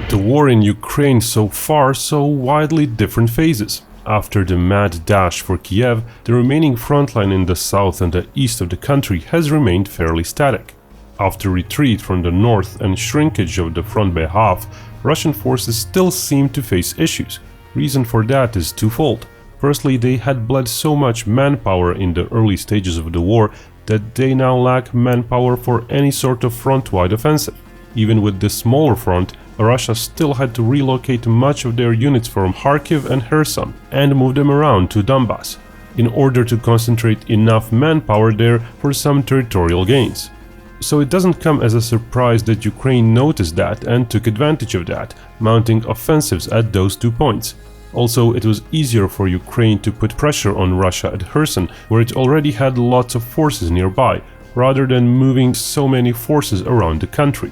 The war in Ukraine so far saw widely different phases. After the mad dash for Kiev, the remaining frontline in the south and the east of the country has remained fairly static. After retreat from the north and shrinkage of the front by half, Russian forces still seem to face issues. Reason for that is twofold. Firstly, they had bled so much manpower in the early stages of the war that they now lack manpower for any sort of front-wide offensive. Even with this smaller front, Russia still had to relocate much of their units from Kharkiv and Kherson and move them around to Donbass in order to concentrate enough manpower there for some territorial gains. So it doesn't come as a surprise that Ukraine noticed that and took advantage of that, mounting offensives at those 2 points. Also, it was easier for Ukraine to put pressure on Russia at Kherson, where it already had lots of forces nearby, rather than moving so many forces around the country.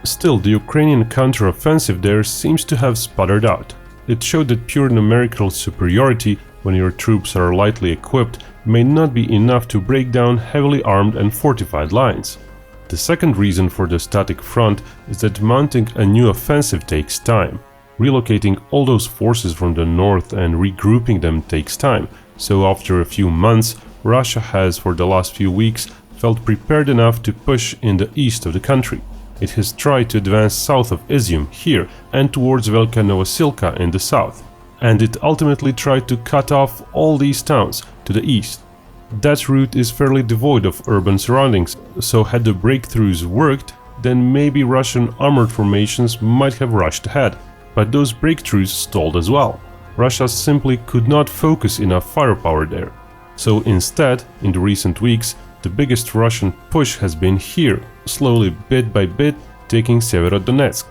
Still, the Ukrainian counter-offensive there seems to have sputtered out. It showed that pure numerical superiority, when your troops are lightly equipped, may not be enough to break down heavily armed and fortified lines. The second reason for the static front is that mounting a new offensive takes time. Relocating all those forces from the north and regrouping them takes time, so after a few months, Russia has for the last few weeks felt prepared enough to push in the east of the country. It has tried to advance south of Izium here and towards Velika Novosilka in the south, and it ultimately tried to cut off all these towns to the east. That route is fairly devoid of urban surroundings, so had the breakthroughs worked, then maybe Russian armored formations might have rushed ahead. But those breakthroughs stalled as well. Russia simply could not focus enough firepower there. So instead, in the recent weeks, the biggest Russian push has been here, slowly bit by bit taking Severodonetsk.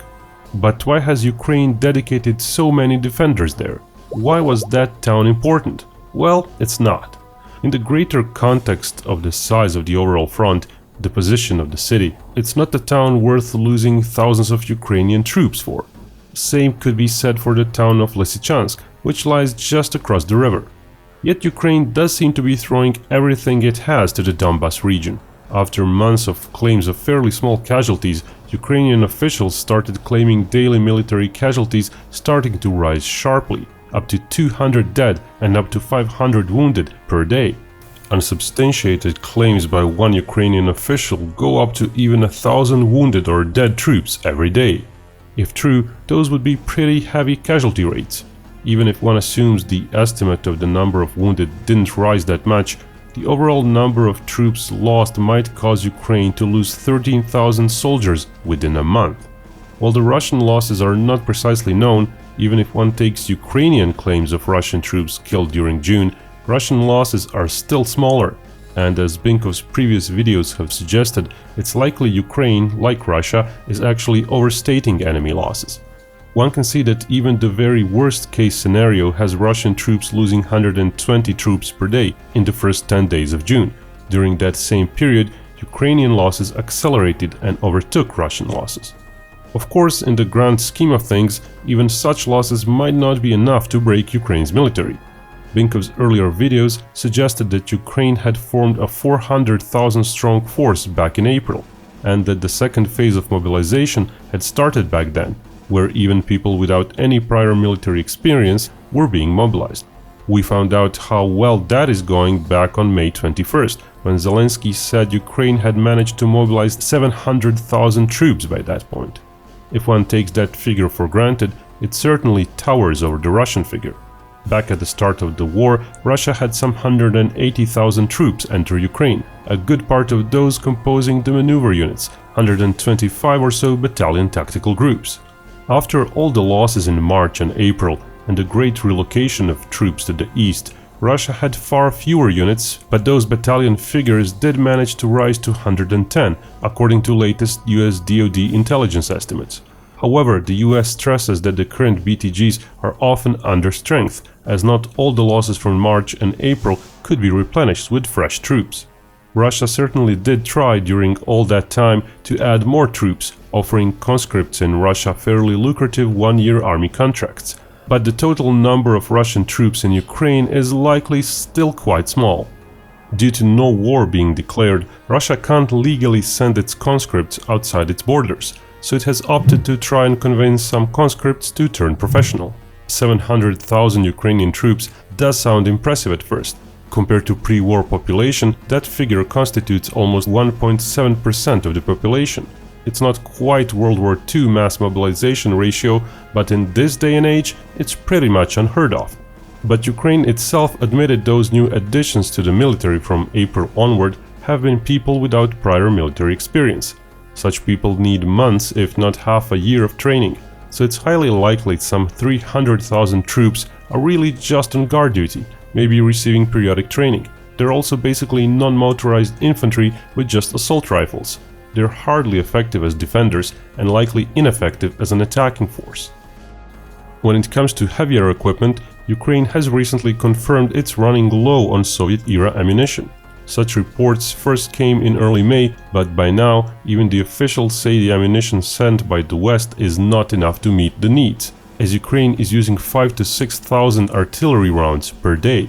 But why has Ukraine dedicated so many defenders there? Why was that town important? Well, it's not. In the greater context of the size of the overall front, the position of the city, it's not a town worth losing thousands of Ukrainian troops for. Same could be said for the town of Lysychansk, which lies just across the river. Yet Ukraine does seem to be throwing everything it has to the Donbass region. After months of claims of fairly small casualties, Ukrainian officials started claiming daily military casualties starting to rise sharply, up to 200 dead and up to 500 wounded per day. Unsubstantiated claims by one Ukrainian official go up to even 1,000 wounded or dead troops every day. If true, those would be pretty heavy casualty rates. Even if one assumes the estimate of the number of wounded didn't rise that much, the overall number of troops lost might cause Ukraine to lose 13,000 soldiers within a month. While the Russian losses are not precisely known, even if one takes Ukrainian claims of Russian troops killed during June, Russian losses are still smaller. And as Binkov's previous videos have suggested, it's likely Ukraine, like Russia, is actually overstating enemy losses. One can see that even the very worst case scenario has Russian troops losing 120 troops per day in the first 10 days of June. During that same period, Ukrainian losses accelerated and overtook Russian losses. Of course, in the grand scheme of things, even such losses might not be enough to break Ukraine's military. Binkov's earlier videos suggested that Ukraine had formed a 400,000 strong force back in April, and that the second phase of mobilization had started back then, where even people without any prior military experience were being mobilized. We found out how well that is going back on May 21st, when Zelensky said Ukraine had managed to mobilize 700,000 troops by that point. If one takes that figure for granted, it certainly towers over the Russian figure. Back at the start of the war, Russia had some 180,000 troops enter Ukraine, a good part of those composing the maneuver units, 125 or so battalion tactical groups. After all the losses in March and April and the great relocation of troops to the east, Russia had far fewer units, but those battalion figures did manage to rise to 110, according to latest US DoD intelligence estimates. However, the US stresses that the current BTGs are often under strength, as not all the losses from March and April could be replenished with fresh troops. Russia certainly did try during all that time to add more troops, offering conscripts in Russia fairly lucrative one-year army contracts. But the total number of Russian troops in Ukraine is likely still quite small. Due to no war being declared, Russia can't legally send its conscripts outside its borders. so it has opted to try and convince some conscripts to turn professional. 700,000 Ukrainian troops does sound impressive at first. Compared to pre-war population, that figure constitutes almost 1.7% of the population. It's not quite World War II mass mobilization ratio, but in this day and age, it's pretty much unheard of. But Ukraine itself admitted those new additions to the military from April onward have been people without prior military experience. Such people need months, if not half a year of training, so it's highly likely some 300,000 troops are really just on guard duty, maybe receiving periodic training. They're also basically non-motorized infantry with just assault rifles. They're hardly effective as defenders and likely ineffective as an attacking force. When it comes to heavier equipment, Ukraine has recently confirmed it's running low on Soviet-era ammunition. Such reports first came in early May, but by now, even the officials say the ammunition sent by the West is not enough to meet the needs, as Ukraine is using 5,000 to 6,000 artillery rounds per day.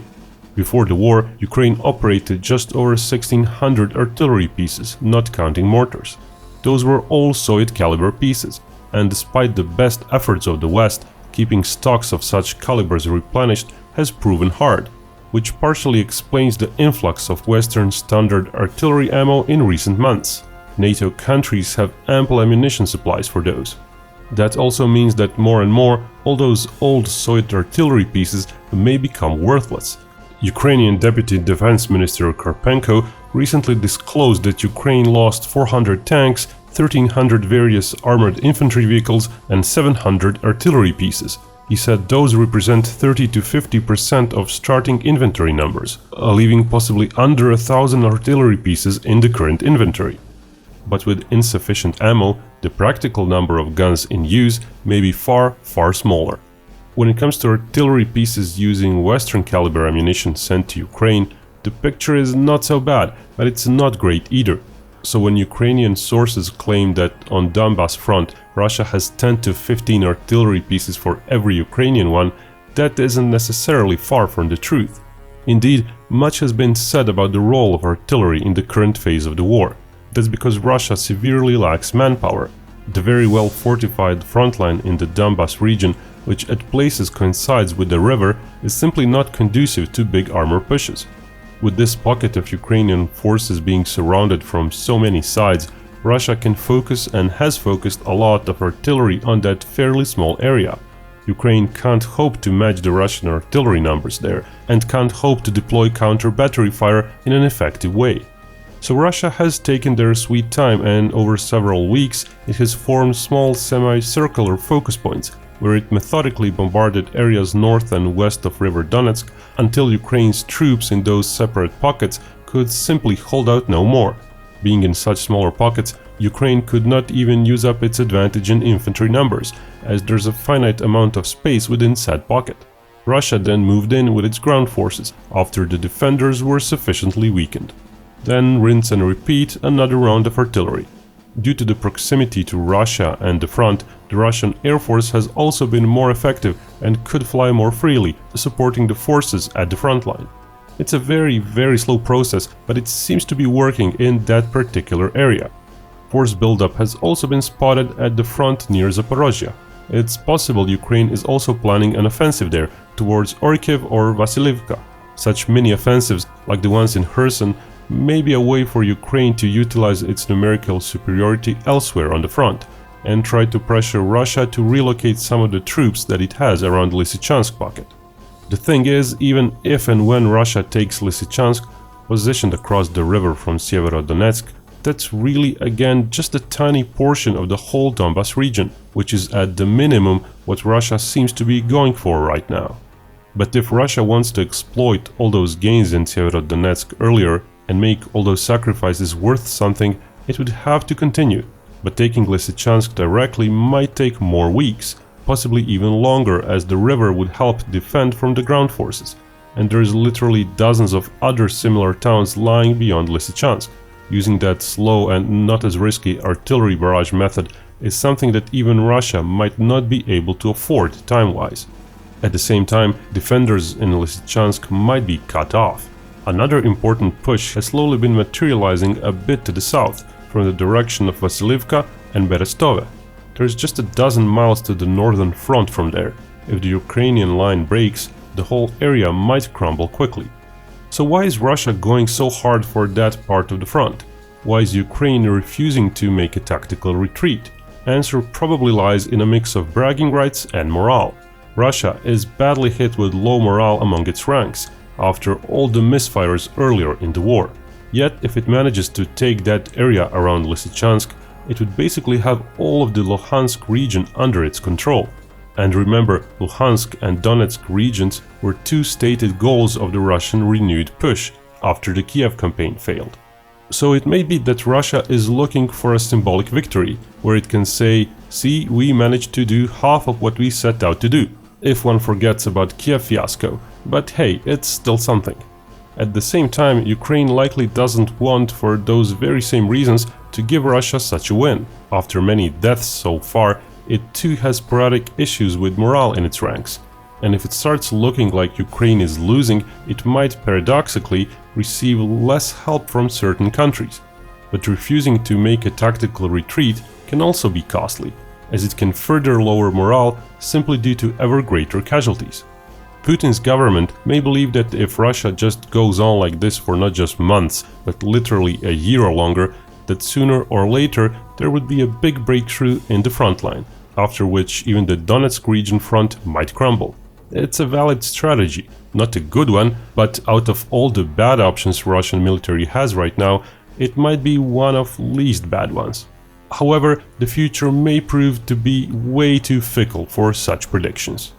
Before the war, Ukraine operated just over 1,600 artillery pieces, not counting mortars. Those were all Soviet-caliber pieces, and despite the best efforts of the West, keeping stocks of such calibers replenished has proven hard, which partially explains the influx of Western standard artillery ammo in recent months. NATO countries have ample ammunition supplies for those. That also means that more and more, all those old Soviet artillery pieces may become worthless. Ukrainian Deputy Defense Minister Karpenko recently disclosed that Ukraine lost 400 tanks, 1,300 various armored infantry vehicles and 700 artillery pieces. He said those represent 30 to 50% of starting inventory numbers, leaving possibly under 1,000 artillery pieces in the current inventory. But with insufficient ammo, the practical number of guns in use may be far smaller. When it comes to artillery pieces using Western caliber ammunition sent to Ukraine, the picture is not so bad, but it's not great either. So when Ukrainian sources claim that on Donbas front Russia has 10 to 15 artillery pieces for every Ukrainian one, that isn't necessarily far from the truth. Indeed, much has been said about the role of artillery in the current phase of the war. That's because Russia severely lacks manpower. The very well fortified frontline in the Donbas region, which at places coincides with the river, is simply not conducive to big armor pushes. With this pocket of Ukrainian forces being surrounded from so many sides, Russia can focus and has focused a lot of artillery on that fairly small area. Ukraine can't hope to match the Russian artillery numbers there, and can't hope to deploy counter-battery fire in an effective way. So Russia has taken their sweet time, and over several weeks it has formed small semi-circular focus points, where it methodically bombarded areas north and west of River Donetsk until Ukraine's troops in those separate pockets could simply hold out no more. Being in such smaller pockets, Ukraine could not even use up its advantage in infantry numbers, as there's a finite amount of space within said pocket. Russia then moved in with its ground forces after the defenders were sufficiently weakened. Then rinse and repeat another round of artillery. Due to the proximity to Russia and the front, the Russian Air Force has also been more effective and could fly more freely, supporting the forces at the front line. It's a very slow process, but it seems to be working in that particular area. Force buildup has also been spotted at the front near Zaporozhye. It's possible Ukraine is also planning an offensive there, towards Orkiv or Vasilivka. Such mini-offensives, like the ones in Kherson, may be a way for Ukraine to utilize its numerical superiority elsewhere on the front, and try to pressure Russia to relocate some of the troops that it has around Lysychansk pocket. The thing is, even if and when Russia takes Lysychansk, positioned across the river from Severodonetsk, that's really again just a tiny portion of the whole Donbas region, which is at the minimum what Russia seems to be going for right now. But if Russia wants to exploit all those gains in Severodonetsk earlier and make all those sacrifices worth something, it would have to continue. But taking Lysychansk directly might take more weeks, possibly even longer, as the river would help defend from the ground forces, and there's literally dozens of other similar towns lying beyond Lysychansk. Using that slow and not as risky artillery barrage method is something that even Russia might not be able to afford time-wise. At the same time, defenders in Lysychansk might be cut off. Another important push has slowly been materializing a bit to the south, from the direction of Vasilivka and Berestove. There's just a dozen miles to the northern front from there. If the Ukrainian line breaks, the whole area might crumble quickly. So why is Russia going so hard for that part of the front? Why is Ukraine refusing to make a tactical retreat? Answer probably lies in a mix of bragging rights and morale. Russia is badly hit with low morale among its ranks after all the misfires earlier in the war. Yet if it manages to take that area around Lysychansk, it would basically have all of the Luhansk region under its control. And remember, Luhansk and Donetsk regions were two stated goals of the Russian renewed push after the Kiev campaign failed. So it may be that Russia is looking for a symbolic victory, where it can say, see, we managed to do half of what we set out to do, if one forgets about Kiev fiasco, but hey, it's still something. At the same time, Ukraine likely doesn't want, for those very same reasons, to give Russia such a win. After many deaths so far, it too has sporadic issues with morale in its ranks. And if it starts looking like Ukraine is losing, it might paradoxically receive less help from certain countries. But refusing to make a tactical retreat can also be costly, as it can further lower morale simply due to ever greater casualties. Putin's government may believe that if Russia just goes on like this for not just months, but literally a year or longer, that sooner or later there would be a big breakthrough in the front line, after which even the Donetsk region front might crumble. It's a valid strategy, not a good one, but out of all the bad options Russian military has right now, it might be one of least bad ones. However, the future may prove to be way too fickle for such predictions.